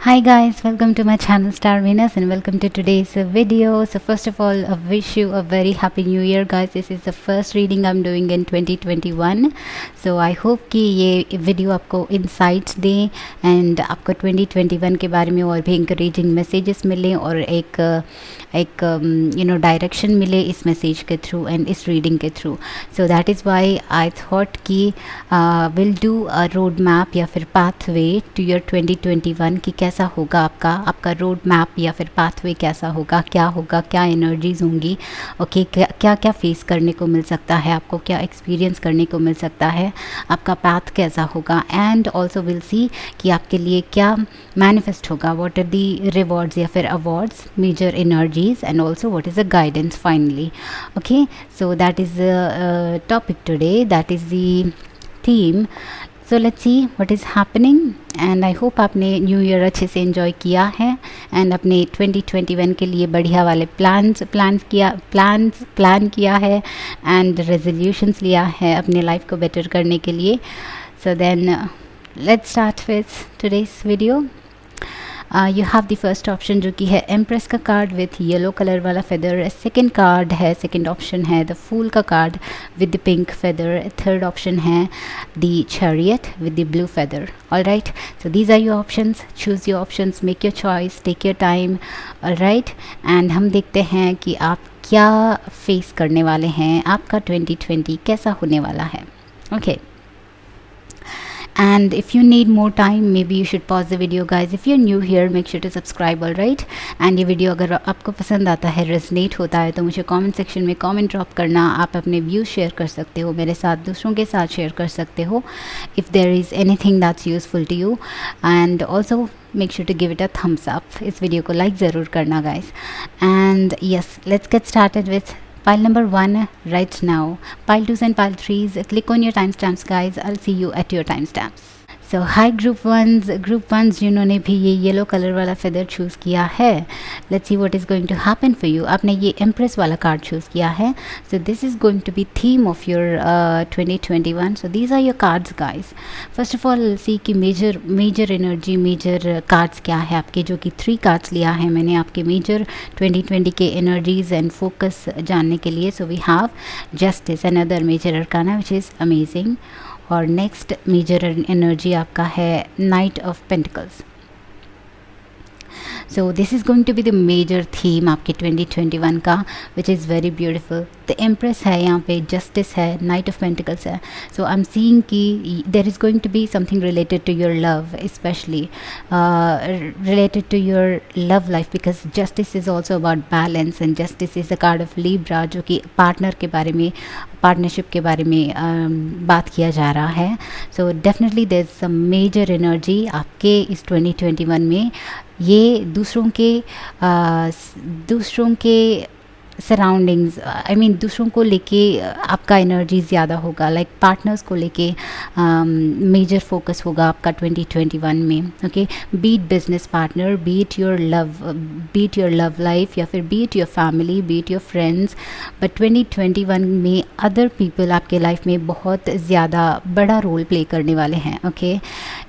Hi guys, welcome to my channel Star Venus and welcome to today's video. So first of all, I wish you a very happy new year guys. This is the first reading I'm doing in 2021. So I hope कि ये video आपको insights they and आपको 2021 के बारे में और भी encouraging messages मिले और एक डायरेक्शन मिले इस मैसेज के थ्रू एंड इस रीडिंग के through. So that is why I thought कि will do a road map या फिर पाथवे टू योर 2021 कि कैसा होगा आपका रोड मैप या फिर पाथवे कैसा होगा, क्या एनर्जीज़ होंगी, ओके, क्या क्या फेस करने को मिल सकता है, आपको क्या एक्सपीरियंस करने को मिल सकता है, आपका पाथ कैसा होगा. एंड ऑल्सो विल सी कि आपके लिए क्या मैनिफेस्ट होगा, व्हाट आर दी रिवॉर्ड्स या फिर awards, major energies and also what is the guidance finally. Okay, so that is the topic today, that is the theme. So let's see what is happening and I hope आपने new year अच्छे से enjoy किया है and अपने 2021 के लिए बढ़िया वाले प्लान किया है एंड रेजोल्यूशंस लिया है अपने लाइफ को बेटर करने के लिए. So then let's start with today's video. You have the first option जो कि है एम्प्रेस का कार्ड विथ येलो कलर वाला फेदर. सेकंड कार्ड है, सेकंड ऑप्शन है द फूल का card with the pink feather. Third option है the chariot with the blue feather. Alright, so these are your options. Choose your options, make your choice, take your time. Alright, and हम देखते हैं कि आप क्या face करने वाले हैं, आपका 2020 कैसा होने वाला है. Okay, and if you need more time maybe you should pause the video guys. If you're new here make sure to subscribe. all right, and ये वीडियो अगर आपको पसंद आता है, रेजनेट होता है तो मुझे कमेंट सेक्शन में कमेंट ड्रॉप करना. आप अपने व्यूज़ शेयर कर सकते हो मेरे साथ, दूसरों के साथ शेयर कर सकते हो if there is anything that's useful to you, and also make sure to give it a thumbs up. इस वीडियो को लाइक ज़रूर करना guys. And yes, let's get started with pile number 1 right now. Pile 2s and pile 3s, click on your timestamps guys. I'll see you at your timestamps. So hi group ones जिन्होंने भी ये yellow colour वाला feather choose किया है, let's see what is going to happen for you. आपने ये empress वाला card choose किया है, so this is going to be theme of your 2021. So these are your cards guys. First of all see कि major energy, major cards क्या है आपके, जो कि 3 कार्ड्स लिया है मैंने आपके मेजर 2020 के एनर्जीज एंड फोकस जानने के लिए. So we have justice, another major arcana which is amazing. और नेक्स्ट मेजर एनर्जी आपका है knight of pentacles. So this is going to be the major theme आपके 2021 का which is very beautiful. The empress है यहाँ पे, justice है, knight of pentacles है. सो आई एम सीइंग कि there is going to be something related to your love, specially related to your love life, because justice is also about balance and justice is a card of Libra, जो कि partner के बारे में, partnership के बारे में बात किया जा रहा है. So definitely there is some major energy आपके इस 2021 में. ये दूसरों के सराउंडिंग्स, आई मीन दूसरों को लेके आपका एनर्जी ज़्यादा होगा, लाइक पार्टनर्स को लेके मेजर फोकस होगा आपका 2021 में. Okay, be it business partner, be it your love life, या फिर be it your family, be it your friends. But 2021 में अदर पीपल आपके लाइफ में बहुत ज़्यादा बड़ा रोल प्ले करने वाले हैं. Okay,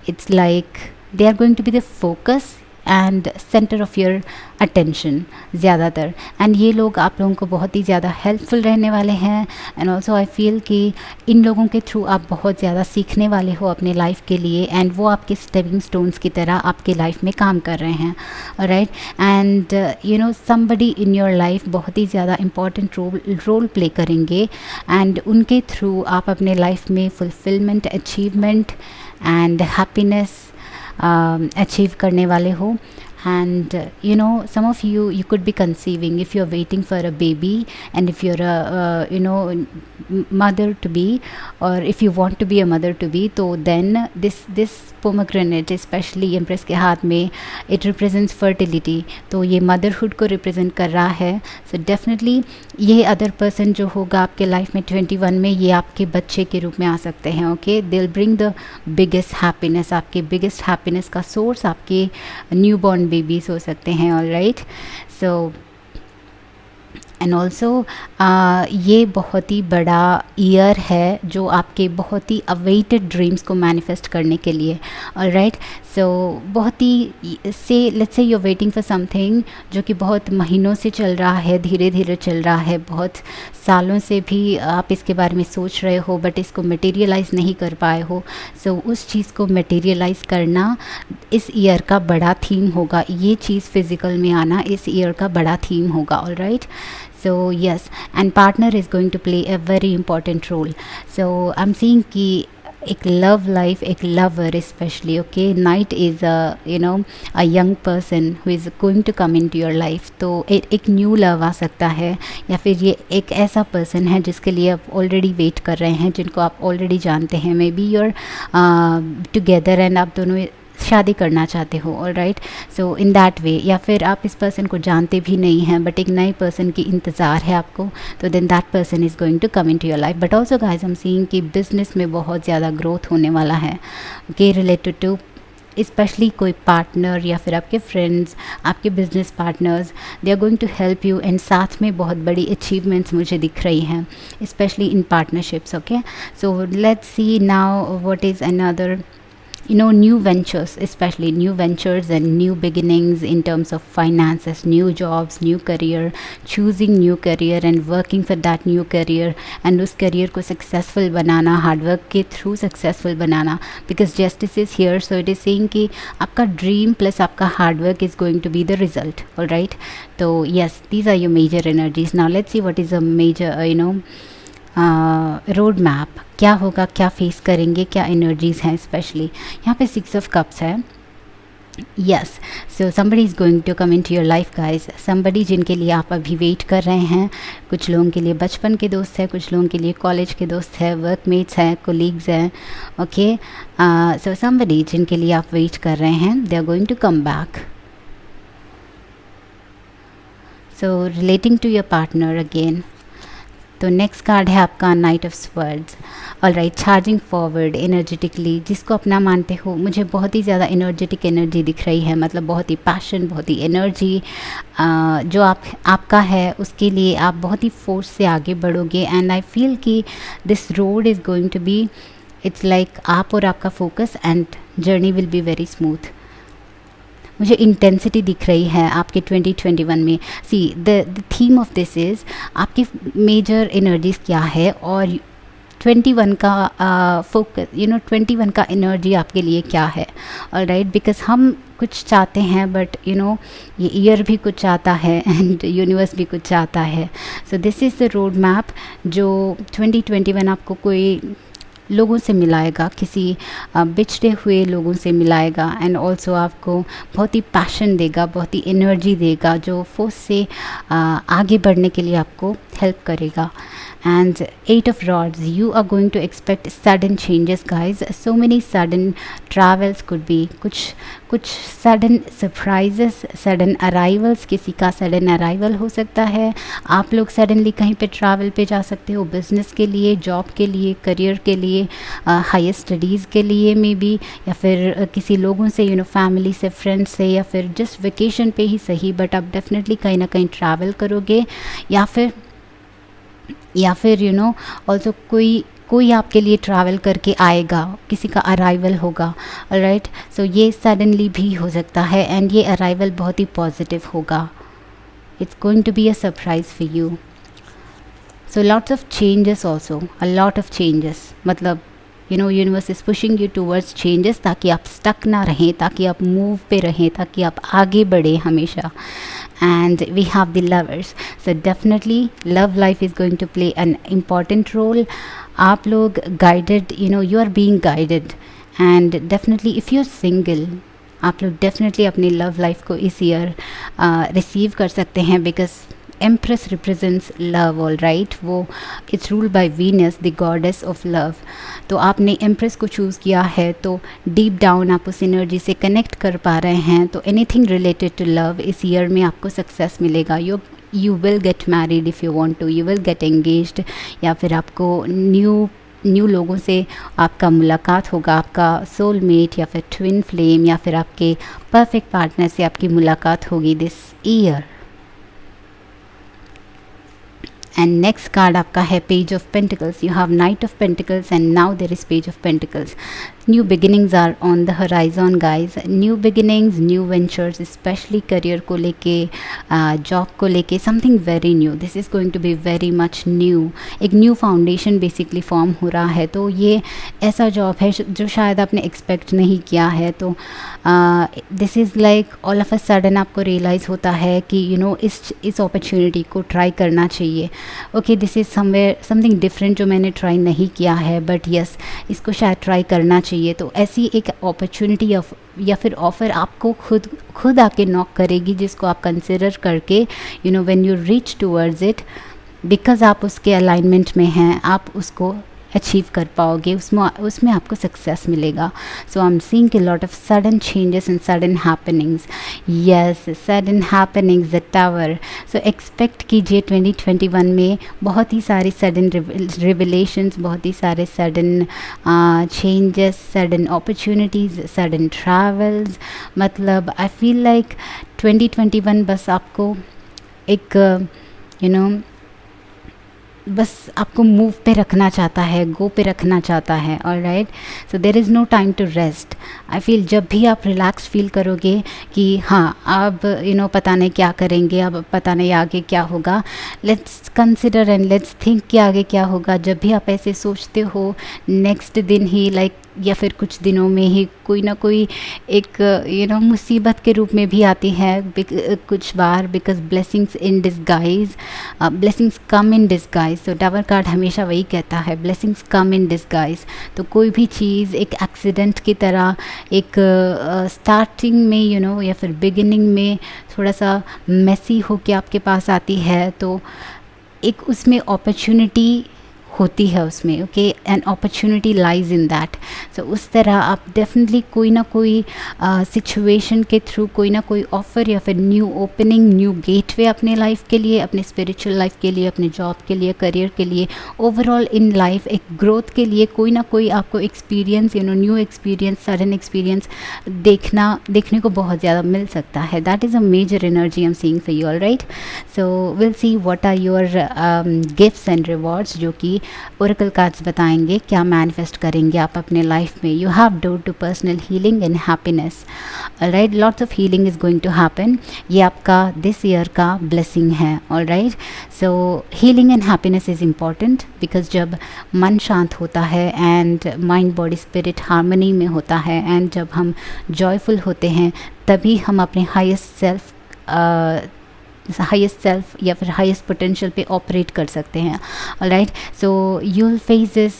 it's like they are going to be the focus and center of your attention ज़्यादातर. एंड ये लोग आप लोगों को बहुत ही ज़्यादा हेल्पफुल रहने वाले हैं. एंड ऑल्सो आई फील कि इन लोगों के थ्रू आप बहुत ज़्यादा सीखने वाले हो अपने लाइफ के लिए, एंड वो आपके स्टेपिंग स्टोन्स की तरह आपके लाइफ में काम कर रहे हैं. Right, and you know somebody in your life बहुत ही ज़्यादा इम्पॉर्टेंट रोल प्ले करेंगे, एंड उनके थ्रू आप अपने लाइफ में fulfilment, achievement and happiness achieve करने वाले हो. And you know, some of you could be conceiving if you're waiting for a baby, and if you're a mother to be, or if you want to be a mother to be, तो then this pomegranate, especially empress के हाथ में, it represents fertility. तो ये motherhood को represent कर रहा है. So definitely ये other person जो होगा आपके life में 21 में, ये आपके बच्चे के रूप में आ सकते हैं. Okay, they'll bring the biggest happiness. आपके biggest happiness का source आपके newborn बेबीज हो सकते हैं. All right, so and also ये बहुत ही बड़ा ईयर है जो आपके बहुत ही अवेटेड ड्रीम्स को मैनिफेस्ट करने के लिए. ऑल राइट, सो बहुत ही से let's say you are waiting for something जो कि बहुत महीनों से चल रहा है, धीरे धीरे चल रहा है, बहुत सालों से भी आप इसके बारे में सोच रहे हो बट इसको मटेरियलाइज़ नहीं कर पाए हो। सो उस चीज़ को मटेरियलाइज़ करना इस ईयर का बड़ा थीम होगा, ये चीज़ फिज़िकल में आना इस ईयर का बड़ा थीम होगा। Alright, so yes, and partner is going to play a very important role. So I'm seeing कि एक लव लाइफ, एक lover specially, okay, knight is a young person who is going to come in to your life. तो एक new love आ सकता है, या फिर ये एक ऐसा पर्सन है जिसके लिए आप ऑलरेडी वेट कर रहे हैं, जिनको आप ऑलरेडी जानते हैं, maybe your together and आप दोनों शादी करना चाहते हो। Alright, so in that way, या फिर आप इस पर्सन को जानते भी नहीं हैं बट एक नए पर्सन की इंतज़ार है आपको, तो then that person is going to come in to your life. But also guys, हम सीइंग कि बिजनेस में बहुत ज़्यादा ग्रोथ होने वाला है, ओके, रिलेटेड टू स्पेशली कोई पार्टनर या फिर आपके फ्रेंड्स, आपके business partners, they are going to help you, and साथ में बहुत बड़ी अचीवमेंट्स मुझे दिख रही हैं, specially in partnerships. Okay, so let's see now what is another new ventures, especially new ventures and new beginnings in terms of finances, new jobs, new career, choosing new career and working for that new career, and उस career को successful बनाना, hard work के through successful banana, because justice is here, so it is saying कि आपका dream plus आपका hard work is going to be the result. All right, so yes, these are your major energies. Now let's see what is a major road map, क्या होगा, क्या face करेंगे, क्या energies हैं। Specially यहाँ पे 6 of cups है। Yes, so somebody is going to come in to your life guys, somebody जिनके लिए आप अभी वेट कर रहे हैं। कुछ लोगों के लिए बचपन के दोस्त हैं, कुछ लोगों के लिए कॉलेज के दोस्त हैं, वर्कमेट्स हैं, कोलीग्स हैं। ओके, सो somebody जिनके लिए आप वेट कर रहे हैं, they are going to come back. So relating to your partner again, तो नेक्स्ट कार्ड है आपका knight of swords. Alright, charging forward energetically, जिसको अपना मानते हो, मुझे बहुत ही ज़्यादा एनर्जेटिक एनर्जी दिख रही है, मतलब बहुत ही पैशन, बहुत ही एनर्जी जो आपका है, उसके लिए आप बहुत ही फोर्स से आगे बढ़ोगे। एंड आई फील कि this road is going to be, it's like आप और आपका focus and journey will be very smooth. मुझे इंटेंसिटी दिख रही है आपके 2021 में। See the theme of this is आपकी मेजर एनर्जीज क्या है, और 21 का फोकस, 21 का एनर्जी आपके लिए क्या है। ऑलराइट, बिकॉज हम कुछ चाहते हैं बट ये ईयर भी कुछ चाहता है एंड यूनिवर्स भी कुछ चाहता है। So this is the road map जो 2021 आपको कोई लोगों से मिलाएगा, किसी बिछड़े हुए लोगों से मिलाएगा, एंड ऑल्सो आपको बहुत ही पैशन देगा, बहुत ही एनर्जी देगा, जो फोर्स से आगे बढ़ने के लिए आपको हेल्प करेगा। and 8 of rods, you are going to expect sudden changes guys, so many sudden travels could be, कुछ sudden surprises, sudden arrivals, किसी का sudden arrival हो सकता है। आप लोग suddenly कहीं पे travel पे जा सकते हो, business के लिए, job के लिए, career के लिए, higher studies के लिए मे बी, या फिर किसी लोगों से family से, friends से, या फिर just vacation पे ही सही, बट आप definitely कहीं ना कहीं travel करोगे, या फिर ऑल्सो कोई आपके लिए ट्रैवल करके आएगा, किसी का अराइवल होगा। ऑलराइट, सो ये सडनली भी हो सकता है, एंड ये अराइवल बहुत ही पॉजिटिव होगा। It's going to be a surprise for you. So lots of changes also, a lot of changes, मतलब universe is pushing you towards changes, ताकि आप स्टक ना रहें, ताकि आप मूव पे रहें, ताकि आप आगे बढ़ें हमेशा। And we have the lovers, so definitely love life is going to play an important role. आप लोग guided, you are being guided, and definitely if you're single, आप लोग definitely अपनी love life को इस year receive कर सकते हैं, because Empress represents love, all right, वो it's ruled by Venus, the goddess of love। तो आपने Empress को चूज़ किया है, तो deep down आप उस एनर्जी से कनेक्ट कर पा रहे हैं, तो anything related to love इस ईयर में आपको सक्सेस मिलेगा। you will get married if you want to, you will get engaged, या फिर आपको न्यू लोगों से आपका मुलाकात होगा, आपका सोलमेट या फिर ट्विन फ्लेम या फिर आपके परफेक्ट पार्टनर से आपकी मुलाकात होगी this year. And next card आपका है page of pentacles. You have knight of pentacles and now there is page of pentacles. New beginnings are on the horizon guys, new beginnings, new ventures, specially career को लेके, job को लेके, something very new, this is going to be very much new. एक new foundation basically form हो रहा है। तो ये ऐसा जॉब है जो शायद आपने एक्सपेक्ट नहीं किया है। तो this is like all of a sudden आपको रियलाइज़ होता है कि यू नो इस अपॉर्चुनिटी को ट्राई करना चाहिए। Okay, this is somewhere something different जो मैंने ट्राई नहीं किया है, बट यस इसको शायद ट्राई करना चाहिए। तो ऐसी एक अपॉर्चुनिटी या फिर ऑफ़र आपको खुद आके नॉक करेगी, जिसको आप कंसिडर करके you know when you reach towards it, because आप उसके अलाइनमेंट में हैं, आप उसको अचीव कर पाओगे, उसमें आपको सक्सेस मिलेगा। So I am seeing a lot of sudden changes and sudden happenings, yes sudden happenings, the tower. So expect कीजिए 2021 में बहुत ही सारी सडन रिविलेशंस, बहुत ही सारे sudden changes, sudden opportunities, sudden travels. मतलब आई फील लाइक 2021 बस आपको एक यू नो बस आपको मूव पे रखना चाहता है, गो पे रखना चाहता है। Alright, so there is no time to rest. I feel जब भी आप रिलैक्स फील करोगे कि हाँ अब यू नो पता नहीं क्या करेंगे, अब पता नहीं आगे क्या होगा, let's consider and let's think कि आगे क्या होगा। जब भी आप ऐसे सोचते हो, नेक्स्ट दिन ही लाइक या फिर कुछ दिनों में ही कोई ना कोई एक यू नो मुसीबत के रूप में भी आती है कुछ बार, because blessings in disguise, blessings come in disguise. तो टावर कार्ड हमेशा वही कहता है, ब्लेसिंग्स कम इन डिस्गाइज। तो कोई भी चीज़ एक एक्सीडेंट की तरह एक स्टार्टिंग में यू नो या फिर बिगिनिंग में थोड़ा सा मेसी होके आपके पास आती है, तो एक उसमें अपॉर्चुनिटी होती है उसमें। Okay, an opportunity lies in that. So उस तरह आप डेफिनेटली कोई ना कोई सिचुएशन के थ्रू कोई ना कोई ऑफ़र या फिर न्यू ओपनिंग, न्यू गेटवे अपने लाइफ के लिए, अपने स्पिरिचुअल लाइफ के लिए, अपने जॉब के लिए, करियर के लिए, ओवरऑल इन लाइफ एक ग्रोथ के लिए कोई ना कोई आपको experience, you know new experience, sudden experience देखने को बहुत ज़्यादा मिल सकता है। That is a major energy I am seeing for you. Alright, so will see what are your gifts and rewards, जो कि ओरेकल कार्ड्स बताएंगे क्या मैनिफेस्ट करेंगे आप अपने लाइफ में। You have door to personal healing and happiness. Alright, lots of healing is going to happen. ये आपका दिस ईयर का ब्लेसिंग है। Alright, so healing and happiness is important, because जब मन शांत होता है and mind body spirit harmony में होता है, एंड जब हम जॉयफुल होते हैं, तभी हम अपने हाईएस्ट सेल्फ या फिर हाईएस्ट पोटेंशियल पे ऑपरेट कर सकते हैं। Alright, so you will face this,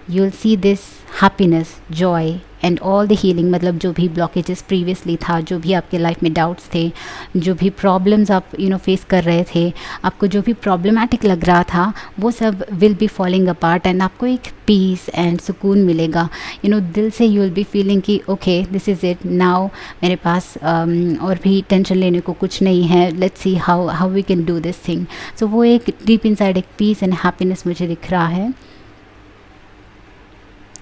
you will see this happiness, Joy and all the healing. मतलब जो भी ब्लॉकेजेस प्रीवियसली था, जो भी आपके लाइफ में डाउट्स थे, जो भी प्रॉब्लम्स आप यू नो फेस कर रहे थे, आपको जो भी प्रॉब्लमैटिक लग रहा था, वो सब will be falling apart, and आपको एक पीस एंड सुकून मिलेगा। यू नो दिल से यू विल बी फीलिंग कि okay this is it now, मेरे पास और भी टेंशन लेने को कुछ नहीं है, let's see how we can do this thing. So वो एक डीप इनसाइड एक पीस एंड हैप्पीनेस मुझे दिख रहा है।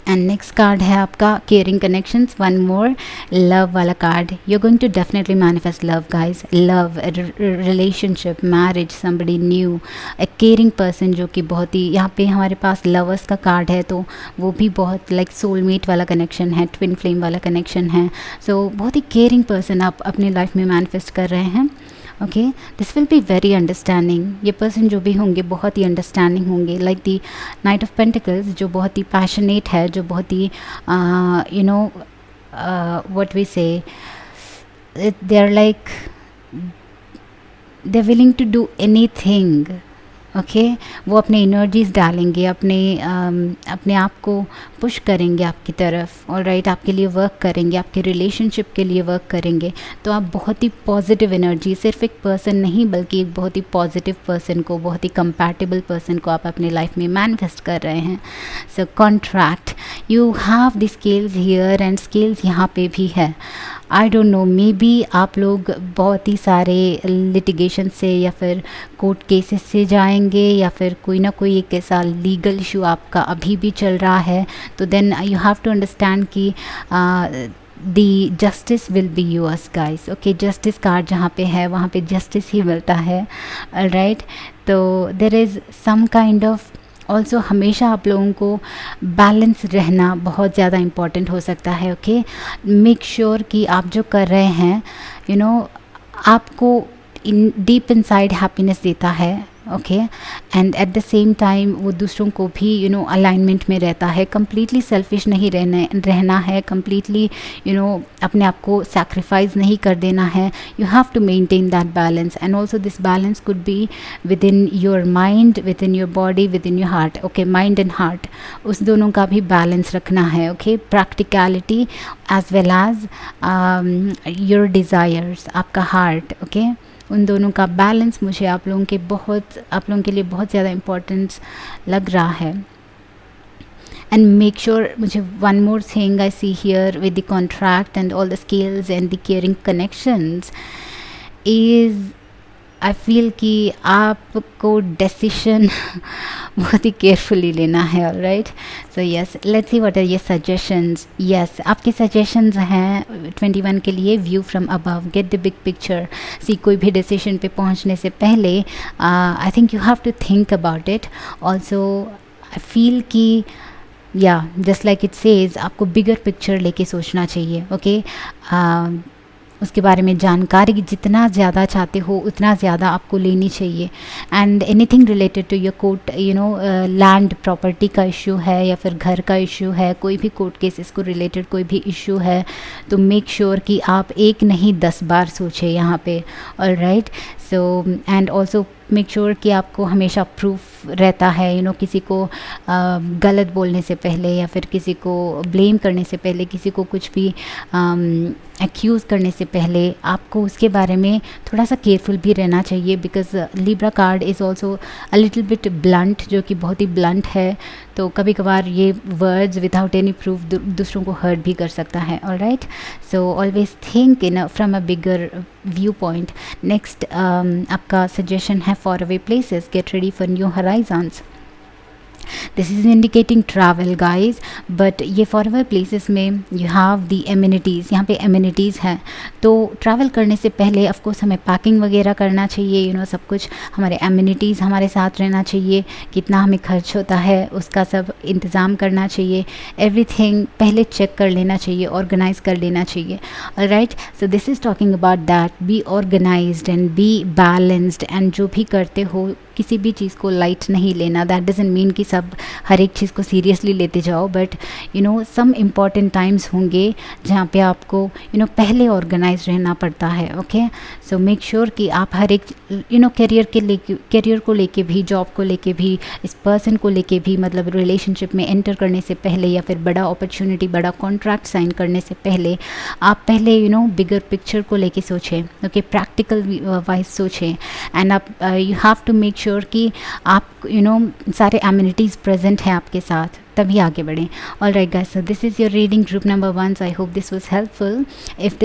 एंड नेक्स्ट कार्ड है आपका caring connections, one more love वाला card. You are going to definitely manifest love guys, love, relationship, marriage, somebody new, a caring person, जो कि बहुत ही, यहाँ पे हमारे पास लवर्स का कार्ड है, तो वो भी बहुत लाइक सोलमेट वाला कनेक्शन है, ट्विन फ्लेम वाला कनेक्शन है। सो बहुत ही केयरिंग पर्सन आप अपने लाइफ में मैनिफेस्ट कर रहे हैं। Okay, this will be very understanding. ये पर्सन जो भी होंगे बहुत ही अंडरस्टैंडिंग होंगे, like the knight of pentacles, जो बहुत ही पैशनेट है, जो बहुत ही you know what we say, they are like they are willing to do anything. Okay, वो अपने एनर्जीज डालेंगे, अपने आप को पुश करेंगे आपकी तरफ। ऑलराइट, आपके लिए वर्क करेंगे, आपके रिलेशनशिप के लिए वर्क करेंगे। तो आप बहुत ही पॉजिटिव एनर्जी, सिर्फ एक पर्सन नहीं बल्कि एक बहुत ही पॉजिटिव पर्सन को, बहुत ही कंपैटिबल पर्सन को आप अपने लाइफ में मैनिफेस्ट कर रहे हैं। So contract, you have the skills here, and skills यहाँ पे भी है। I don't know, may be आप लोग बहुत ही सारे लिटिगेशन से या फिर कोर्ट केसेस से जाएंगे, या फिर कोई ना कोई एक ऐसा लीगल इशू आपका अभी भी चल रहा है। तो then you have to understand कि the justice will be yours guys. Okay, justice card जहाँ पे है वहाँ पे जस्टिस ही मिलता है। ऑलराइट, तो there is some kind of also हमेशा आप लोगों को बैलेंस रहना बहुत ज़्यादा इम्पॉर्टेंट हो सकता है। ओके, मेक श्योर कि आप जो कर रहे हैं आपको इन डीप इनसाइड हैप्पीनेस देता है। Okay, and eight the same time वो दूसरों को भी अलाइनमेंट में रहता है। कम्प्लीटली सेल्फिश नहीं रहना है, कम्प्लीटली अपने आप को सैक्रिफाइस नहीं कर देना है। You have to maintain that balance, and also this balance could be within your mind, within your body, within your heart. Okay, mind and heart, उस दोनों का भी बैलेंस रखना है। Okay, practicality as well as your desires, आपका heart. Okay, उन दोनों का बैलेंस मुझे आप लोगों के लिए बहुत ज़्यादा इम्पोर्टेंस लग रहा है। एंड मेक श्योर, मुझे one more thing I see here with the contract and all the skills and the caring connections is I feel कि आपको डेसिशन बहुत ही केयरफुली लेना है। Alright, so yes, let's see what are ये suggestions. यस, आपके सजेशंस हैं 21 के लिए, view from above, get the big picture. See, कोई भी डिसीजन पे पहुंचने से पहले I think you have to think about it. Also I feel कि जस्ट लाइक इट सेज, आपको बिगर पिक्चर लेके सोचना चाहिए। ओके, उसके बारे में जानकारी जितना ज़्यादा चाहते हो उतना ज़्यादा आपको लेनी चाहिए। And anything related to your court, land property का इशू है या फिर घर का इशू है, कोई भी कोर्ट केसेस को रिलेटेड कोई भी इशू है, तो मेक श्योर कि आप एक नहीं 10 बार सोचें यहाँ पे। Alright, so and also make sure कि आपको हमेशा प्रूफ रहता है, किसी को गलत बोलने से पहले या फिर किसी को ब्लेम करने से पहले, किसी को कुछ भी एक्यूज़ करने से पहले आपको उसके बारे में थोड़ा सा केयरफुल भी रहना चाहिए। Because Libra card is also a little bit blunt, जो कि बहुत ही ब्लंट है, तो कभी कभार ये वर्ड्स विदाउट एनी प्रूफ दूसरों को हर्ट भी कर सकता है। Alright, so always think in from a bigger view point. Next आपका सजेशन है for away places, get ready for new हराइजन्स। This is indicating travel guys, but ये फॉरएवर प्लेसेस में यू हैव दी एमिनिटीज़, यहाँ पे amenities हैं, तो travel करने से पहले ऑफकोर्स हमें पैकिंग वगैरह करना चाहिए। सब कुछ हमारे एमिनिटीज़ हमारे साथ रहना चाहिए, कितना हमें खर्च होता है उसका सब इंतज़ाम करना चाहिए। एवरीथिंग पहले चेक कर लेना चाहिए, ऑर्गेनाइज कर लेना चाहिए। Alright, so this is talking about that, be organized and be balanced. And जो भी करते हो किसी भी चीज़ को लाइट नहीं लेना। दैट डजंट मीन कि सब हर एक चीज़ को सीरियसली लेते जाओ, बट सम इम्पॉर्टेंट टाइम्स होंगे जहाँ पे आपको पहले ऑर्गेनाइज रहना पड़ता है। ओके, सो मेक श्योर कि आप हर एक करियर को लेके भी, जॉब को लेके भी, इस पर्सन को लेके भी, मतलब रिलेशनशिप में एंटर करने से पहले या फिर बड़ा अपॉर्चुनिटी, बड़ा कॉन्ट्रैक्ट साइन करने से पहले आप पहले बिगर पिक्चर को लेके सोचें। ओके, प्रैक्टिकल वाइज सोचें, एंड आप you have to make sure कि आप सारे एमिनिटीज़ प्रेजेंट हैं आपके साथ, तभी आगे बढ़ें। Alright guys, so this is your reading group number 1. I hope this was helpful. If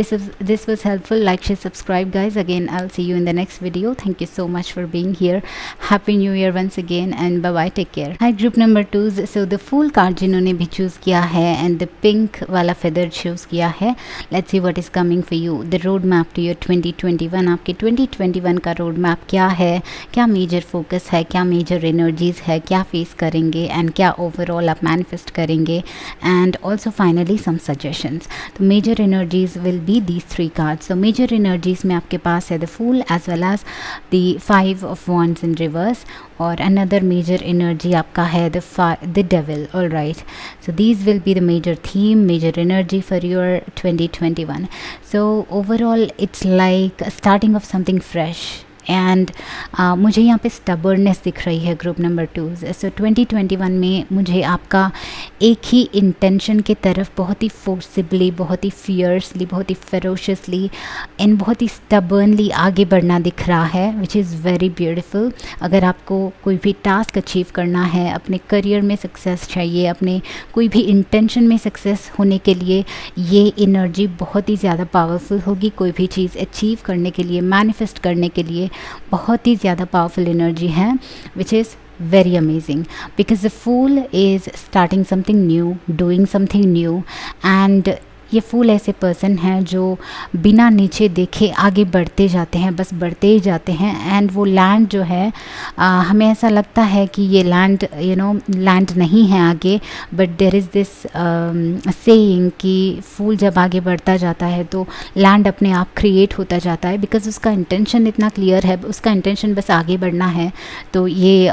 this was helpful, like, share, subscribe guys. Again, I'll see you in the next video. Thank you so much for being here. Happy New Year once again, and bye bye, take care. Hi group number 2. So the Fool card जिन्होंने भी choose किया है and the pink वाला feather choose किया है, let's see what is coming for you. The road map to your 2021. आपके 2021 का road map क्या है, क्या major focus है, क्या major energies है, क्या face करेंगे, and क्या overall आप manifest करेंगे, and also finally some suggestions. तो major energies will be these 3 cards. So major energies में आपके पास है the Fool as well as the 5 of Wands in reverse, और another major energy आपका है the Devil. All right, so these will be the major theme, major energy for your 2021. So overall it's like a starting of something fresh. And मुझे यहाँ पे stubbornness दिख रही है group number 2. सो 2021 में मुझे आपका एक ही इंटेंशन के तरफ बहुत ही फोर्सिबली, बहुत ही फियर्सली, बहुत ही फेरोशियसली एंड बहुत ही स्टबर्नली आगे बढ़ना दिख रहा है, विच इज़ वेरी ब्यूटिफुल. अगर आपको कोई भी टास्क अचीव करना है, अपने करियर में सक्सेस चाहिए, अपने कोई भी इंटेंशन में सक्सेस होने के लिए, ये एनर्जी बहुत ही ज़्यादा पावरफुल होगी. कोई भी चीज़ अचीव करने के लिए, मैनिफेस्ट करने के लिए बहुत ही ज़्यादा पावरफुल एनर्जी है, which is very amazing, because the Fool is starting something new, doing something new, and ये फूल ऐसे पर्सन हैं जो बिना नीचे देखे आगे बढ़ते जाते हैं, बस बढ़ते ही जाते हैं। एंड वो लैंड जो है हमें ऐसा लगता है कि ये लैंड लैंड नहीं है आगे, but there is this saying कि फूल जब आगे बढ़ता जाता है तो लैंड अपने आप क्रिएट होता जाता है, बिकॉज उसका इंटेंशन इतना क्लियर है, उसका इंटेंशन बस आगे बढ़ना है, तो ये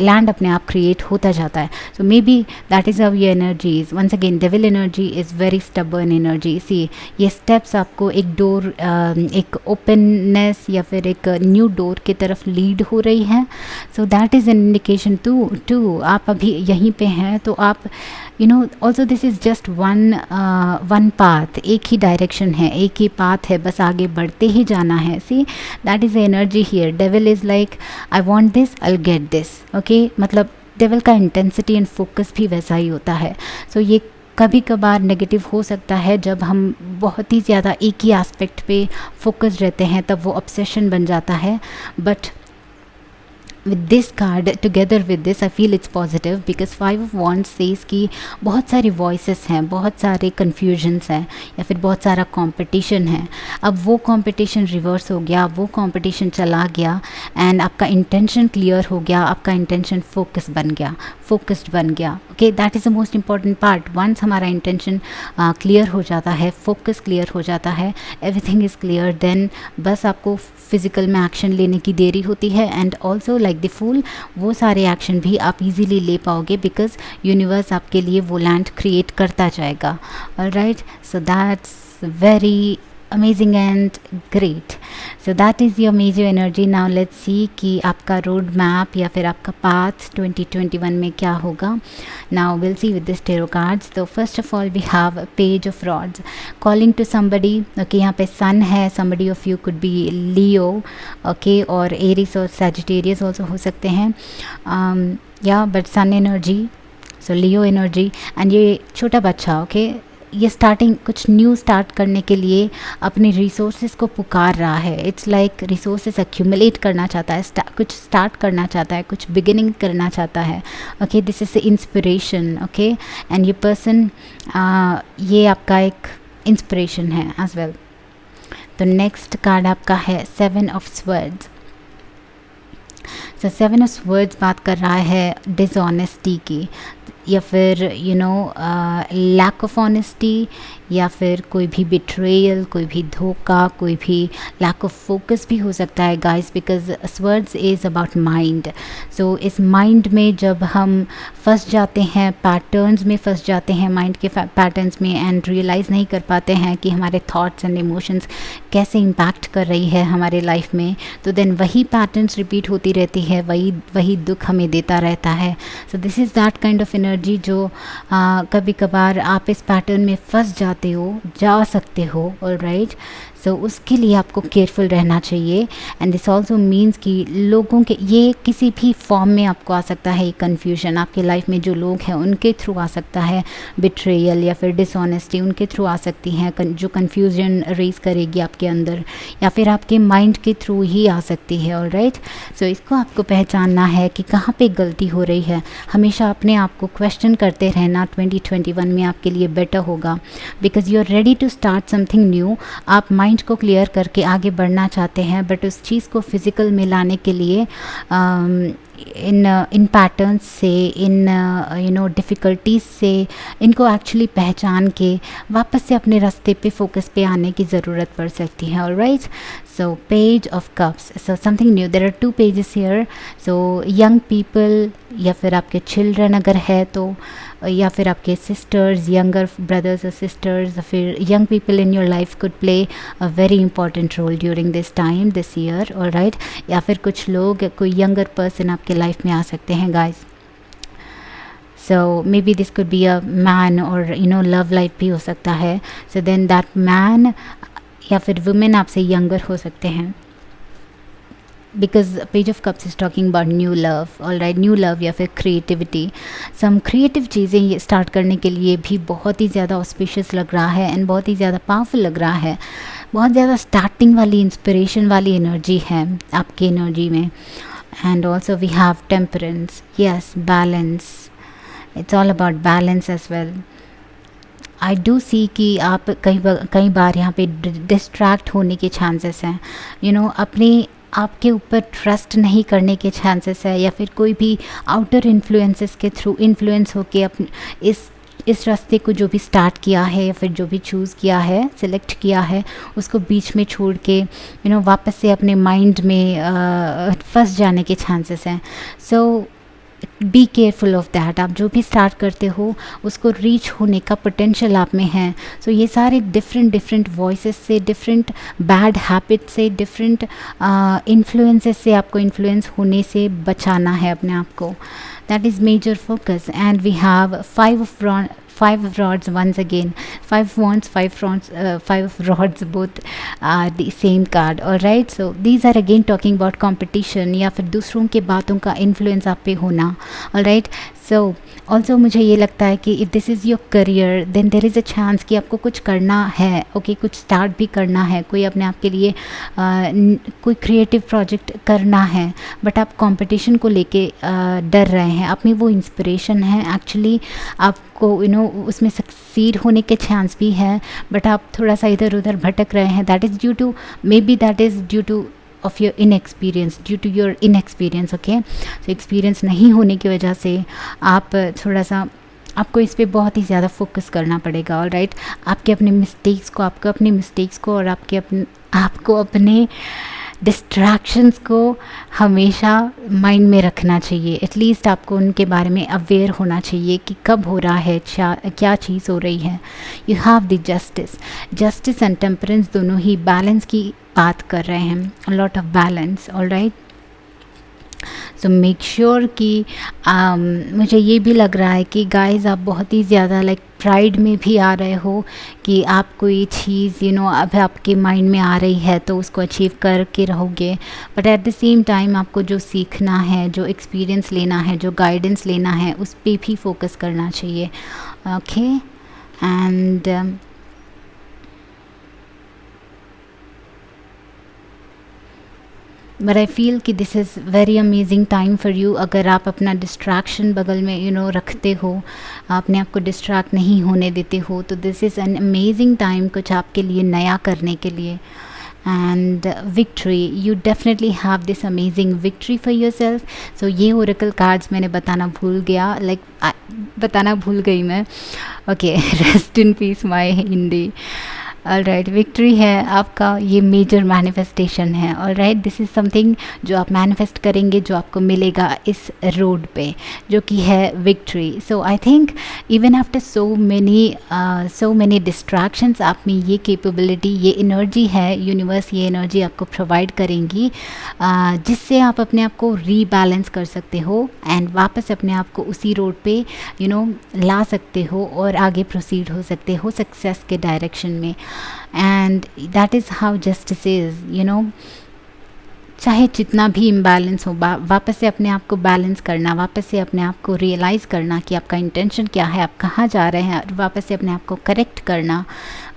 लैंड अपने आप क्रिएट होता जाता है। So may B that is how ये energy is. Once again devil energy is very stubborn energy. See ये स्टेप्स आपको एक डोर, एक ओपननेस या फिर एक न्यू डोर की तरफ लीड हो रही है। So that is an indication to आप अभी यहीं पे हैं, तो आप also this is just one path, एक ही डायरेक्शन है, एक ही पाथ है, बस आगे बढ़ते ही जाना है। See that is energy here. Devil is like I want this, I will get this. Okay, मतलब डेविल का इंटेंसिटी एंड फोकस भी वैसा ही होता है। सो ये कभी कभार नेगेटिव हो सकता है जब हम बहुत ही ज़्यादा एक ही एस्पेक्ट पे फोकस रहते हैं, तब वो ऑब्सेशन बन जाता है। But with this card, together with this, I feel it's positive because 5 of Wands says कि बहुत सारी voices हैं, बहुत सारे confusions हैं, या फिर बहुत सारा competition है। अब वो competition reverse हो गया, वो competition चला गया, and आपका intention clear हो गया, आपका intention focused बन गया। Okay, that is the most important part. Once हमारा intention clear हो जाता है, focus clear हो जाता है, everything is clear, then बस आपको फिज़िकल में एक्शन लेने की देरी होती है। And also like the fool, वो सारे एक्शन भी आप इजीली ले पाओगे बिकॉज यूनिवर्स आपके लिए वो लैंड क्रिएट करता जाएगा। Alright, so that's very amazing and great. So that is your major energy. Now let's see कि आपका road map या फिर आपका path 2021 में क्या होगा. Now we'll see with this tarot cards. So first of all we have a page of rods, calling to somebody. Okay, यहाँ पे sun है, somebody of you could be Leo, okay, और Aries और Sagittarius also हो सकते हैं. Yeah, but sun energy, so Leo energy, and ये छोटा बच्चा, okay, ये स्टार्टिंग कुछ न्यू स्टार्ट करने के लिए अपने रिसोर्सेज को पुकार रहा है. इट्स लाइक रिसोर्सेज एक्यूमुलेट करना चाहता है, कुछ स्टार्ट करना चाहता है, कुछ बिगिनिंग करना चाहता है. Okay, this is the inspiration. Okay, and ये पर्सन, ये आपका एक इंस्पिरेशन है एज वेल. तो नेक्स्ट कार्ड आपका है 7 of swords. So 7 of swords बात कर रहा है डिसऑनेस्टी की, या फिर लैक ऑफ ऑनेस्टी, या फिर कोई भी बिट्रेयल, कोई भी धोखा, कोई भी लैक ऑफ फोकस भी हो सकता है guys, because swords is about mind. So इस माइंड में जब हम फंस जाते हैं, पैटर्न्स में फंस जाते हैं, माइंड के पैटर्न्स में, एंड रियलाइज़ नहीं कर पाते हैं कि हमारे थॉट्स एंड इमोशंस कैसे इम्पैक्ट कर रही है हमारे लाइफ में, तो देन वही पैटर्न्स रिपीट होती रहती है, वही दुख हमें देता रहता है. So this is that kind of energy जो कभी कभार आप इस पैटर्न में फंस जा सकते हो. ऑलराइट, सो उसके लिए आपको केयरफुल रहना चाहिए. एंड दिस ऑल्सो मीन्स कि लोगों के, ये किसी भी फॉर्म में आपको आ सकता है. कन्फ्यूजन आपके लाइफ में जो लोग हैं उनके थ्रू आ सकता है, बिट्रेयल या फिर डिसऑनेस्टी उनके थ्रू आ सकती हैं, जो कन्फ्यूजन रेज करेगी आपके अंदर, या फिर आपके माइंड के थ्रू ही आ सकती है. ऑलराइट, सो इसको आपको पहचानना है कि कहाँ पे गलती हो रही है. हमेशा अपने आप को क्वेश्चन करते रहना 2021 में आपके लिए बेटर होगा, because you are ready to start something new. आप माइंड को क्लियर करके आगे बढ़ना चाहते हैं, बट उस चीज़ को फिज़िकल में लाने के लिए इन पैटर्न्स से, इन डिफ़िकल्टीज से, इनको एक्चुअली पहचान के वापस से अपने रास्ते पे फोकस पे आने की ज़रूरत पड़ सकती है. Alright, so page of cups, so something new. There are 2 pages here. So young people, या फिर आपके चिल्ड्रन अगर है तो, या फिर आपके सिस्टर्स, यंगर ब्रदर्स और सिस्टर्स, फिर young people in your life could play a very important role during this time, this year. Alright, या फिर कुछ लोग, कोई यंगर पर्सन आपके लाइफ में आ सकते हैं guys. So may be this could be a man, और लव लाइफ भी हो सकता है. सो देन दैट मैन या फिर वुमेन आपसे यंगर हो सकते हैं, because page of cups is talking about new love. all right, new love या फिर creativity. some creative चीज़ें ये start करने के लिए भी बहुत ही ज़्यादा auspicious लग रहा है, and बहुत ही ज़्यादा powerful लग रहा है. बहुत ज़्यादा starting वाली inspiration वाली energy है आपकी energy में. and also we have temperance, yes, balance. it's all about balance as well. I do see कि आप कई बार यहाँ पे डिस्ट्रैक्ट होने के चांसेस हैं, अपने आपके ऊपर ट्रस्ट नहीं करने के चांसेस है, या फिर कोई भी आउटर इन्फ्लुएंसेस के थ्रू इन्फ्लुएंस होके अपने इस रास्ते को जो भी स्टार्ट किया है या फिर जो भी चूज़ किया है, सिलेक्ट किया है, उसको बीच में छोड़ के वापस से अपने माइंड में फंस जाने के चांसेस हैं। सो बी केयरफुल ऑफ दैट। आप जो भी स्टार्ट करते हो उसको रीच होने का पोटेंशियल आप में है। सो ये सारे डिफरेंट वॉइसेस से, डिफरेंट बैड हैबिट से, डिफरेंट इन्फ्लुएंसेस से आपको इन्फ्लुएंस होने से बचाना है अपने आप को। That is major focus. And we have five of rods once again, 5 wands, 5 of rods, both are the same card. All right, so these are again talking about competition या फिर दूसरों के बातों का इन्फ्लुएंस आप पे होना। all right, so ऑल्सो मुझे ये लगता है कि if this is your career then there is a chance कि आपको कुछ करना है, ओके, कुछ स्टार्ट भी करना है, कोई अपने आप के लिए कोई क्रिएटिव प्रोजेक्ट करना है, बट आप कंपटीशन को लेके डर रहे हैं। आप में वो इंस्पिरेशन है, एक्चुअली आपको उसमें सक्सीड होने के चांस भी है, बट आप थोड़ा सा इधर उधर भटक रहे हैं। That is due to, may be that is due to of your inexperience, due to your inexperience, okay? so experience नहीं होने की वजह से आप थोड़ा सा, आपको इस पे बहुत ही ज़्यादा फोकस करना पड़ेगा। ऑल राइट, आपको अपने मिस्टेक्स को और आपको अपने डिस्ट्रैक्शंस को हमेशा माइंड में रखना चाहिए। एटलीस्ट आपको उनके बारे में अवेयर होना चाहिए कि कब हो रहा है, क्या चीज़ हो रही है। You have the justice and temperance, दोनों ही बैलेंस की बात कर रहे हैं, अ lot of balance. All right, so make sure कि मुझे ये भी लग रहा है कि गाइस आप बहुत ही ज़्यादा लाइक प्राइड में भी आ रहे हो कि आप कोई चीज़ अब आपके माइंड में आ रही है तो उसको अचीव करके रहोगे, but at the same time आपको जो सीखना है, जो एक्सपीरियंस लेना है, जो गाइडेंस लेना है, उस पर भी फोकस करना चाहिए। Okay, and but I feel कि this is very amazing time for you. अगर आप अपना डिस्ट्रैक्शन बगल में रखते हो, अपने आप को डिस्ट्रैक्ट नहीं होने देते हो, तो this is an amazing time कुछ आपके लिए नया करने के लिए। And victory, you definitely have this amazing victory for yourself. So ये ओरेकल कार्ड्स मैंने बताना भूल गई मैं। Okay, rest in peace my Hindi. All right, victory है आपका, ये मेजर मैनिफेस्टेशन है। All right, this is something जो आप मैनिफेस्ट करेंगे, जो आपको मिलेगा इस रोड पे, जो कि है victory. So I think even after so many distractions, आप में ये कैपेबिलिटी, ये एनर्जी है, यूनिवर्स ये एनर्जी आपको प्रोवाइड करेंगी जिससे आप अपने आप को रीबैलेंस कर सकते हो एंड वापस अपने आप को उसी रोड पे ला सकते हो और आगे प्रोसीड हो सकते हो सक्सेस के डायरेक्शन में। And that is how justice is, चाहे जितना भी इम्बैलेंस हो, वापस से अपने आप को बैलेंस करना, वापस से अपने आप को रियलाइज़ करना कि आपका इंटेंशन क्या है, आप कहाँ जा रहे हैं, और वापस से अपने आप को करेक्ट करना।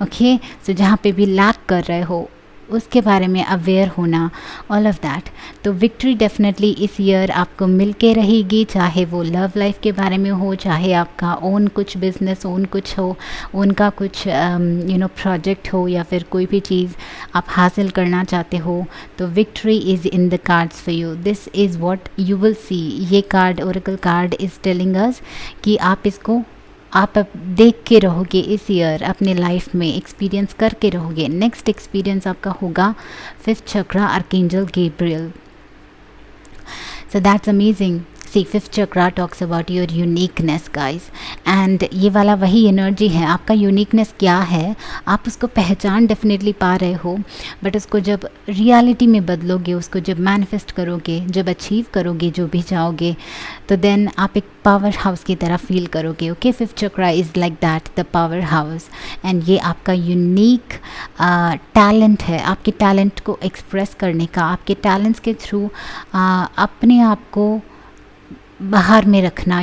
ओके, सो जहाँ पे भी लैक कर रहे हो उसके बारे में अवेयर होना, ऑल ऑफ दैट। तो विक्ट्री डेफिनेटली इस ईयर आपको मिल के रहेगी, चाहे वो लव लाइफ के बारे में हो, चाहे आपका ओन कुछ बिजनेस, ओन कुछ हो, उनका कुछ प्रोजेक्ट हो, या फिर कोई भी चीज़ आप हासिल करना चाहते हो, तो victory is in the cards for you. This is what you will see. ये card, oracle card is telling us कि आप इसको आप देख के रहोगे इस ईयर, अपने लाइफ में एक्सपीरियंस करके रहोगे। नेक्स्ट एक्सपीरियंस आपका होगा 5th chakra, archangel Gabriel. So that's amazing. See, 5th chakra talks about your uniqueness guys, and ये वाला वही एनर्जी है। आपका यूनिकनेस क्या है, आप उसको पहचान डेफिनेटली पा रहे हो, बट उसको जब रियलिटी में बदलोगे, उसको जब मैनिफेस्ट करोगे, जब अचीव करोगे जो भी चाहोगे, तो देन आप एक पावर हाउस की तरह फील करोगे। Okay, 5th chakra is like that, the power house, and ये आपका यूनिक टैलेंट है, आपके टैलेंट को एक्सप्रेस करने का, आपके टैलेंट्स के थ्रू अपने आप को बाहर में रखना,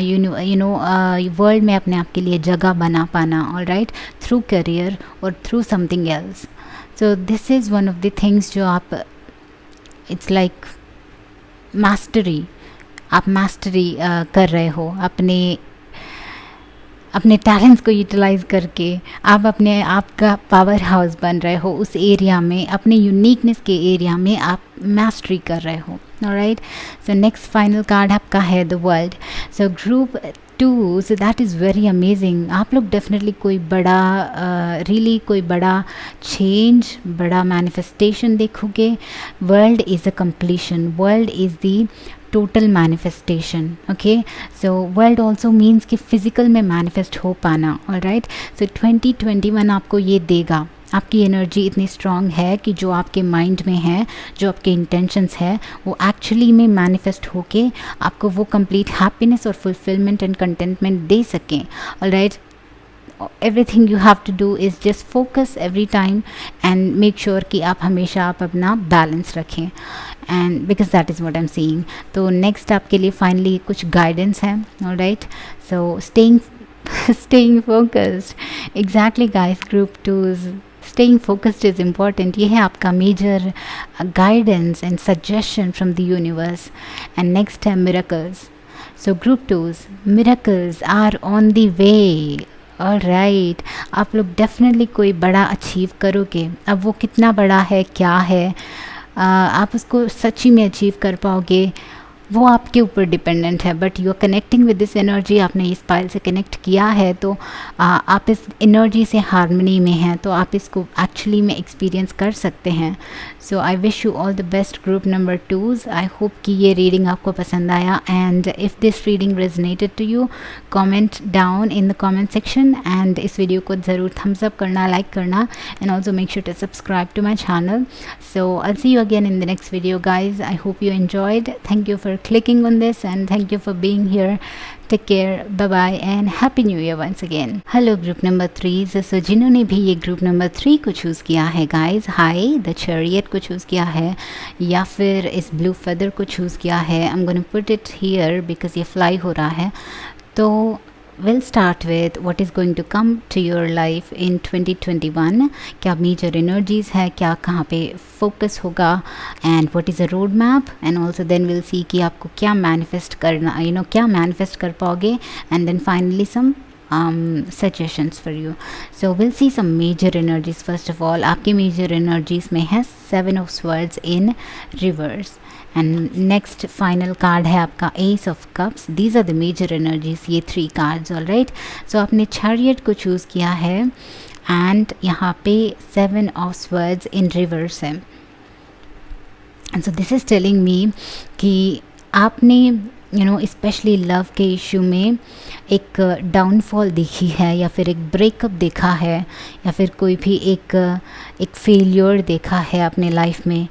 वर्ल्ड में अपने आप के लिए जगह बना पाना। ऑल राइट, थ्रू करियर और through something else. So this is one of the things जो आप, इट्स लाइक मास्टरी, आप मास्टरी कर रहे हो अपने अपने टैलेंट्स को यूटिलाइज करके आप अपने आप का पावर हाउस बन रहे हो, उस एरिया में अपने यूनिकनेस के एरिया में आप मास्टरी कर रहे हो। Alright, so next final card आपका है the world. So group 2, so that is very amazing. आप लोग डेफिनेटली कोई बड़ा रियली कोई बड़ा चेंज, बड़ा मैनिफेस्टेशन देखोगे। World is a completion, world is the total manifestation. Okay, so world also means कि फिजिकल में मैनिफेस्ट हो पाना। ऑलराइट, सो 2021 आपको ये देगा। आपकी एनर्जी इतनी स्ट्रांग है कि जो आपके माइंड में है, जो आपके इंटेंशंस है, वो एक्चुअली में मैनिफेस्ट होके आपको वो कंप्लीट हैप्पीनेस और फुलफिलमेंट एंड कंटेंटमेंट दे सकें। Alright, everything you have to do is just focus every time and make sure कि आप हमेशा आप अपना बैलेंस रखें, and because that is what I am seeing. तो नेक्स्ट आपके लिए फाइनली कुछ गाइडेंस है। Alright, so staying focused, exactly guys, group 2's staying focused is important. ये है आपका major guidance and suggestion from the universe. And next है miracles. So group 2's miracles are on the way. Alright, आप लोग definitely कोई बड़ा achieve करोगे। अब वो कितना बड़ा है, क्या है, आप उसको सच्ची में अचीव कर पाओगे, वो आपके ऊपर डिपेंडेंट है। But you are connecting with this energy, आपने इस पायल से कनेक्ट किया है, तो आप इस एनर्जी से हार्मनी में हैं, तो आप इसको एक्चुअली में एक्सपीरियंस कर सकते हैं। So I wish you all the best group number 2's। I hope कि ये रीडिंग आपको पसंद आया, and if this reading resonated to you, comment down in the comment section, and इस वीडियो को ज़रूर थम्स अप करना, लाइक करना, and also make sure to subscribe to my channel. So I see you again in the next video guys. I hope you enjoyed. Thank you for clicking on this, and thank you for being here. Take care, bye bye, and happy new year once again. Hello group number 3. So जिन्होंने भी ये group number 3 को choose किया है guys, hi, the chariot को choose किया है, या फिर इस blue feather को चूज़ किया है, I'm going to put it here because ये fly हो रहा है। तो we'll start with what is going to come to your life in 2021. क्या मेजर एनर्जीज है, क्या कहाँ पे फोकस होगा, and what is a road map, and also then will see कि आपको क्या मैनिफेस्ट करना, क्या मैनिफेस्ट कर पाओगे, and then finally some suggestions for you. So we'll see some major energies. First of all, आपके major energies में है 7 of swords in reverse, and next final card है आपका ace of cups. These are the major energies, ये 3 cards. all right, so आपने chariot को choose किया है, and यहाँ पे 7 of swords in reverse है, and so this is telling me कि आपने स्पेशली लव के इशू में एक डाउनफॉल देखी है, या फिर एक ब्रेकअप देखा है, या फिर कोई भी एक फेलियर देखा है अपने लाइफ में,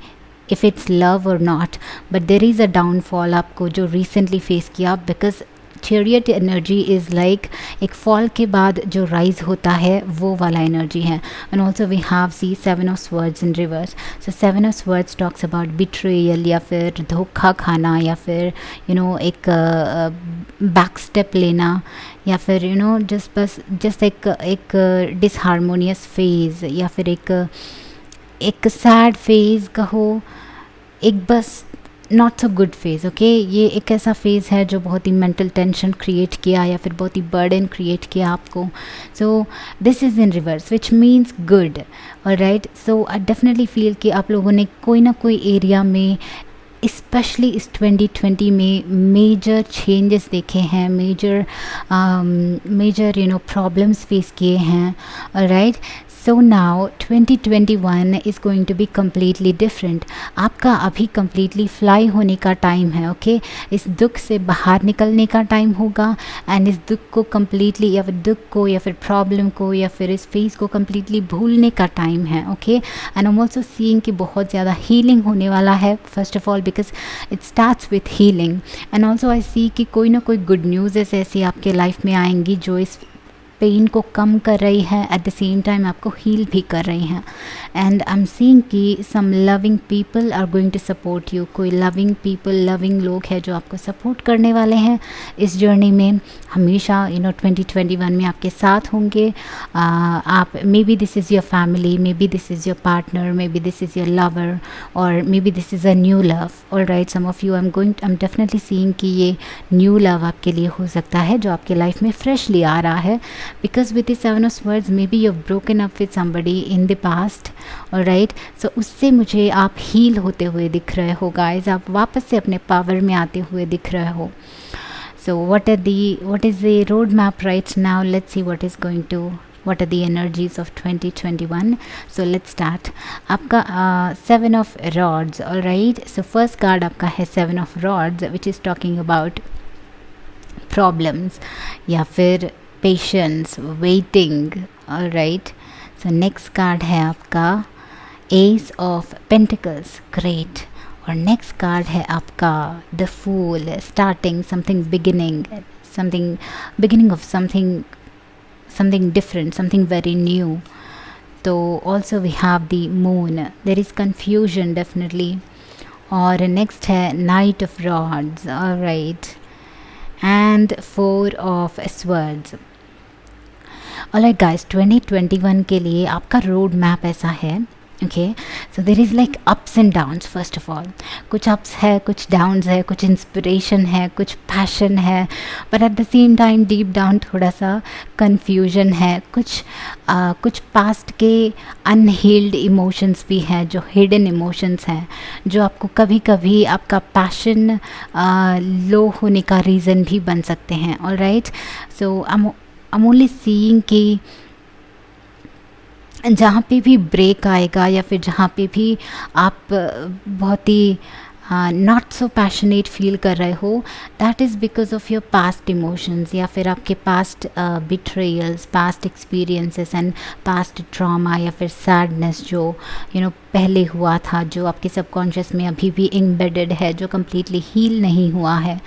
इफ़ इट्स लव और not, but there is a downfall आपको जो रिसेंटली फेस किया, because chariot energy is like एक फॉल के बाद जो राइज होता है वो वाला एनर्जी है। And also we have see 7 of swords in reverse. So 7 of swords talks about betrayal, या फिर धोखा खाना, या फिर एक बैक स्टेप लेना, या फिर जस्ट एक डिसहारमोनियस फेज़, या फिर एक सैड फेज़ कहो, एक बस not so good phase. Okay, ये एक ऐसा फेज़ है जो बहुत ही मेंटल टेंशन क्रिएट किया, या फिर बहुत ही बर्डन क्रिएट किया आपको। सो this is in reverse which means good. Alright, so I definitely feel कि आप लोगों ने कोई ना कोई एरिया में, स्पेशली इस 2020 में मेजर चेंजेस देखे हैं, मेजर प्रॉब्लम्स फेस किए हैं। Alright, so now 2021 is going to be completely different. आपका अभी कम्प्लीटली फ्लाई होने का टाइम है। ओके, इस दुख से बाहर निकलने का टाइम होगा, एंड इस दुख को कम्प्लीटली, या फिर दुख को, या फिर प्रॉब्लम को, या फिर इस फेस को कम्प्लीटली भूलने का टाइम है। Okay, and I am also seeing कि बहुत ज़्यादा हीलिंग होने वाला है, first of all because it starts with healing, and also I see कि कोई ना कोई गुड न्यूज़ ऐसी आपके लाइफ में आएंगी जो इस पेन को कम कर रही है, एट द सेम टाइम आपको हील भी कर रही हैं। एंड आई एम सीइंग कि some loving people are going to support you. कोई लविंग पीपल, लविंग लोग हैं जो आपको सपोर्ट करने वाले हैं इस जर्नी में, हमेशा 2021 में आपके साथ होंगे। आप, may be this is your family, may be this is your partner, may be this is your lover, और may be this is a new love. Alright, some of you I am definitely seeing कि ये new love आपके लिए हो सकता है जो आपके लाइफ में फ्रेशली आ रहा है, because with the 7 of swords may be you have broken up with somebody in the past. Alright, so उससे मुझे आप हील होते हुए दिख रहे हो गाइस, आप वापस से अपने पावर में आते हुए दिख रहे हो। So what is the roadmap right now? Let's see what are the energies of 2021. So let's start. आपका 7 of rods, all right. So first card आपका है 7 of rods, which is talking about problems या फिर patience, waiting, all right. So next card है आपका Ace of Pentacles, great. और next card है आपका the fool, starting something, beginning of something different, something very new. तो also we have the moon, there is confusion definitely. और next है knight of rods, alright, and 4 of swords. Alright guys, 2021 के लिए आपका road map ऐसा है, okay. So there is like ups and downs. First of all कुछ ups है, कुछ डाउन्स है, कुछ इंस्पिरेशन है, कुछ पैशन है, but at the same time deep down थोड़ा सा कन्फ्यूजन है, कुछ पास्ट के अनहील्ड इमोशंस भी हैं, जो हिडन इमोशंस हैं, जो आपको कभी कभी आपका पैशन लो होने का रीज़न भी बन सकते हैं। Alright, so I am only seeing कि जहाँ पे भी ब्रेक आएगा या फिर जहाँ पे भी आप बहुत ही नॉट सो पैशनेट फील कर रहे हो, that is because of your past emotions या फिर आपके past betrayals, past experiences and past trauma या फिर सैडनेस जो पहले हुआ था, जो आपके सबकॉन्शियस में अभी भी एम्बेडेड है, जो कम्प्लीटली हील नहीं हुआ है।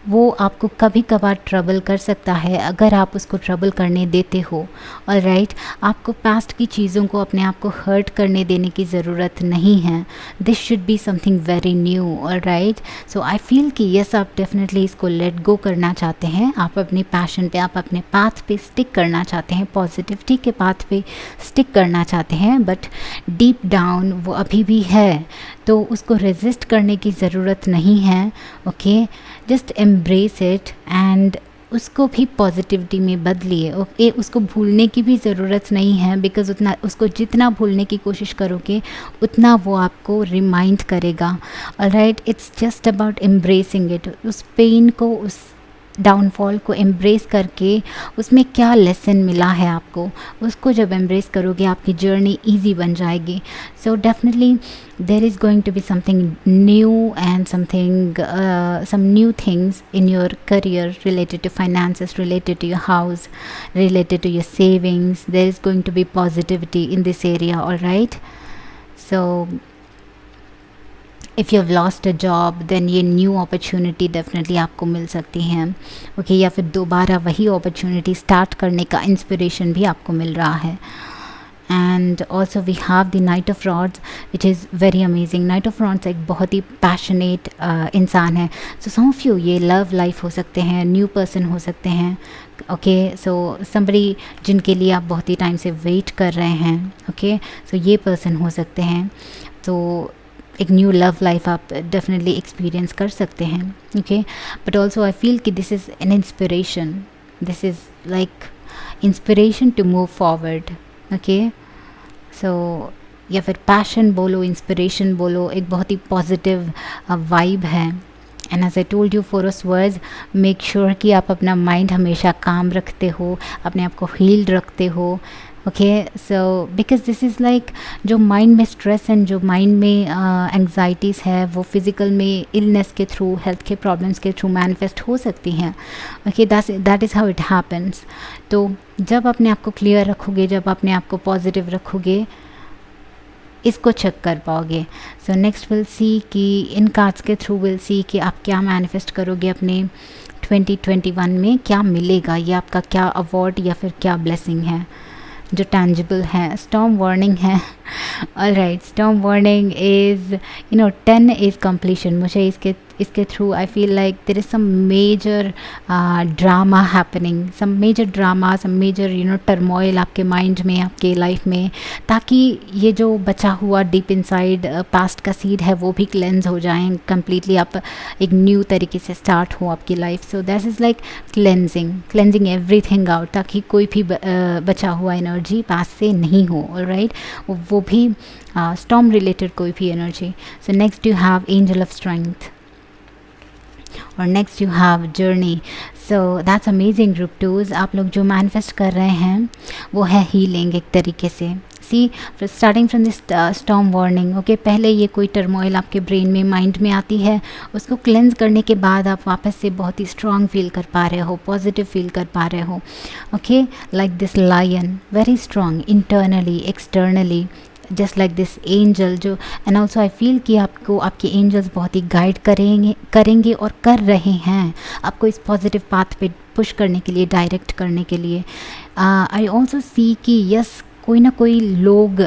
वो आपको कभी कभार ट्रबल कर सकता है अगर आप उसको ट्रबल करने देते हो। ऑलराइट, आपको पास्ट की चीज़ों को अपने आप को हर्ट करने देने की ज़रूरत नहीं है। This should be something very new. Alright, so I feel कि यस, आप डेफिनेटली इसको लेट गो करना चाहते हैं, आप अपने पैशन पे, आप अपने पाथ पे स्टिक करना चाहते हैं, पॉजिटिविटी के पाथ पे स्टिक करना चाहते हैं, बट डीप डाउन वो अभी भी है, तो उसको रेजिस्ट करने की ज़रूरत नहीं है। Okay, just embrace it and उसको भी पॉजिटिविटी में बदलिए। ओके, उसको भूलने की भी ज़रूरत नहीं है, बिकॉज उसको जितना भूलने की कोशिश करोगे उतना वो आपको रिमाइंड करेगा। Alright, it's just about embracing it, उस पेन को, उस डाउनफॉल को एम्ब्रेस करके उसमें क्या लेसन मिला है आपको, उसको जब एम्ब्रेस करोगे आपकी जर्नी ईजी बन जाएगी। So definitely there is going to be something new and some new things in your career related to finances, related to your house, related to your savings. There is going to be positivity in this area. All right, so if you have lost a job, then ये new opportunity definitely आपको मिल सकती हैं। Okay, या फिर दोबारा वही opportunity start करने का इंस्पिरेशन भी आपको मिल रहा है। And also we have the knight of rods which is very amazing. Knight of rods एक बहुत ही पैशनेट इंसान है। सो सम ऑफ यू ये लव लाइफ हो सकते हैं, न्यू पर्सन हो सकते हैं। ओके, सो समबडी जिनके लिए आप बहुत ही टाइम से वेट कर रहे हैं। ओके, सो ये पर्सन हो सकते हैं। तो एक न्यू लव लाइफ आप डेफिनेटली एक्सपीरियंस कर सकते हैं। Okay, but also I feel कि this is an inspiration, this is like inspiration to move forward. Okay, so या फिर पैशन बोलो, इंस्पिरेशन बोलो, एक बहुत ही पॉजिटिव वाइब है। And as I told you, 4 of words, make sure कि आप अपना माइंड हमेशा काम रखते हो, अपने आप को हील्ड रखते हो। Okay, so because this is like जो माइंड में स्ट्रेस एंड जो माइंड में एंग्जाइटीज़ है वो फिज़िकल में इलनेस के थ्रू, हेल्थ के प्रॉब्लम्स के थ्रू मैनिफेस्ट हो सकती हैं। Okay, that is how it happens. तो जब अपने आप को क्लियर रखोगे, जब अपने आप को पॉजिटिव रखोगे, इसको चेक कर पाओगे। सो नेक्स्ट विल सी कि इन कार्ड्स के थ्रू विल सी कि आप क्या मैनिफेस्ट करोगे अपने 2021 में क्या मिलेगा, ये आपका क्या अवार्ड या फिर क्या ब्लेसिंग है जो टैंजिबल है। स्टॉर्म वार्निंग है। Alright, storm warning is 10 is completion. मुझे इसके through I feel like there is some major drama happening, some major drama, some major turmoil आपके माइंड में, आपके लाइफ में, ताकि ये जो बचा हुआ डीप इनसाइड पास्ट का सीड है वो भी क्लेंज हो जाए कम्प्लीटली, आप एक न्यू तरीके से स्टार्ट हो आपकी life. So that is like cleansing everything out, ताकि कोई भी बचा हुआ एनर्जी पास्ट से नहीं हो। ऑलराइट, वो भी स्टॉर्म रिलेटेड कोई भी energy. So next you have angel of strength और next you have journey. So that's amazing group twos. आप लोग जो मैनिफेस्ट कर रहे हैं वो है हीलिंग एक तरीके से। See, starting from this storm warning, okay, पहले ये कोई टर्मोइल आपके ब्रेन में, माइंड में आती है, उसको क्लेंज करने के बाद आप वापस से बहुत ही स्ट्रॉन्ग फील कर पा रहे हो, पॉजिटिव फील कर पा रहे हो। Okay, like this lion, very strong internally, externally, just like this angel जो, एंड ऑल्सो आई फील कि आपको आपके एंजल्स बहुत ही गाइड करेंगे और कर रहे हैं आपको इस पॉजिटिव पाथ पे पुश करने के लिए, डायरेक्ट करने के लिए। आई ऑल्सो सी कि यस, कोई ना कोई लोग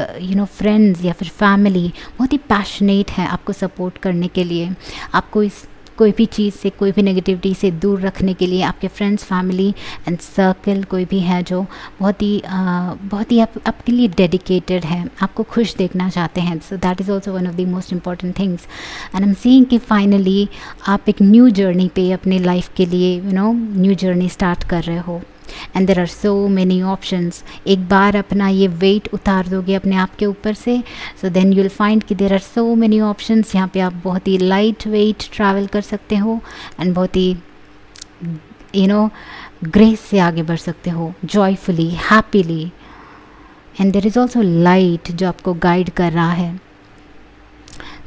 फ्रेंड्स या फिर फैमिली बहुत ही पैशनेट है आपको सपोर्ट करने के लिए, आपको इस कोई भी चीज़ से, कोई भी नेगेटिविटी से दूर रखने के लिए। आपके फ्रेंड्स, फैमिली एंड सर्कल कोई भी है जो बहुत ही आपके लिए डेडिकेटेड है, आपको खुश देखना चाहते हैं। सो that is also one of the most important things. And I am seeing कि फाइनली आप एक न्यू जर्नी पे अपने लाइफ के लिए न्यू जर्नी स्टार्ट कर रहे हो। And there are so many options. एक बार अपना ये वेट उतार दोगे अपने आप के ऊपर से, so then you will find कि there are so many options. यहाँ पे आप बहुत ही लाइट वेट ट्रैवल कर सकते हो एंड बहुत ही ग्रेस से आगे बढ़ सकते हो, joyfully, happily. And there is also light जो आपको गाइड कर रहा है।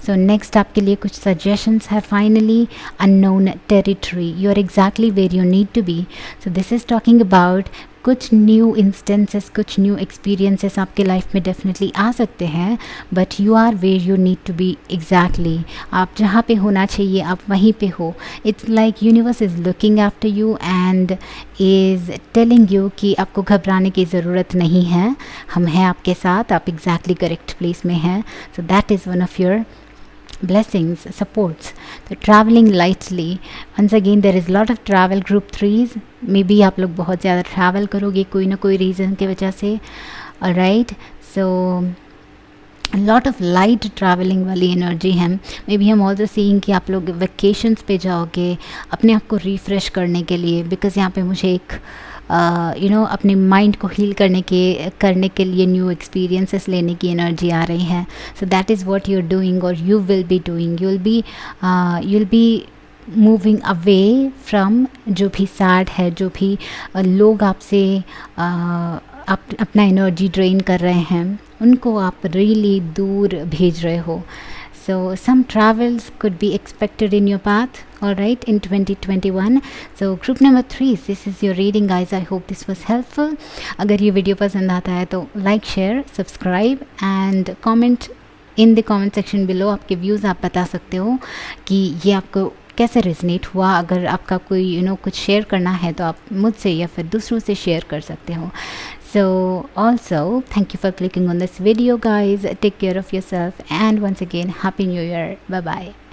सो नेक्स्ट आपके लिए कुछ सजेशंस है। Finally, unknown territory, you are exactly where you need to be. So this is talking about कुछ न्यू इंस्टेंसेस, कुछ न्यू एक्सपीरियंसेस आपके लाइफ में डेफिनेटली आ सकते हैं, but you are where you need to be exactly. आप जहाँ पे होना चाहिए आप वहीं पे हो। It's like universe is looking after you and is telling you कि आपको घबराने की ज़रूरत नहीं है, हम हैं आपके साथ, आप एग्जैक्टली करेक्ट प्लेस में हैं। सो that is one of your blessings, supports. So traveling lightly, once again there is lot of travel. Group 3s, maybe आप लोग बहुत ज़्यादा travel करोगे कोई ना कोई reason की वजह से। alright, so lot of light travelling वाली एनर्जी है। मे बी हम ऑल्सो सीइंग कि आप लोग वेकेशंस पे जाओगे अपने आप को रिफ़्रेश करने के लिए, बिकॉज यहाँ पे मुझे एक अपने माइंड को हील करने के लिए न्यू एक्सपीरियंसेस लेने की एनर्जी आ रही है। So that is what you are doing और you will be doing. You will be moving away from जो भी सैड है, जो भी लोग आपसे अपना एनर्जी ड्रेन कर रहे हैं, उनको आप रियली दूर भेज रहे हो। So some travels could be expected in your path, all right, in 2021. So group number 3, this is your reading guys. I hope this was helpful. अगर ये वीडियो पसंद आता है तो like, share, subscribe and comment in the comment section below. आपके views आप बता सकते हो कि ये आपको कैसे रेजनेट हुआ। अगर आपका कोई कुछ शेयर करना है तो आप मुझसे या फिर दूसरों से शेयर कर सकते हो। So also thank you for clicking on this video guys. Take care of yourself and once again happy new year. Bye bye.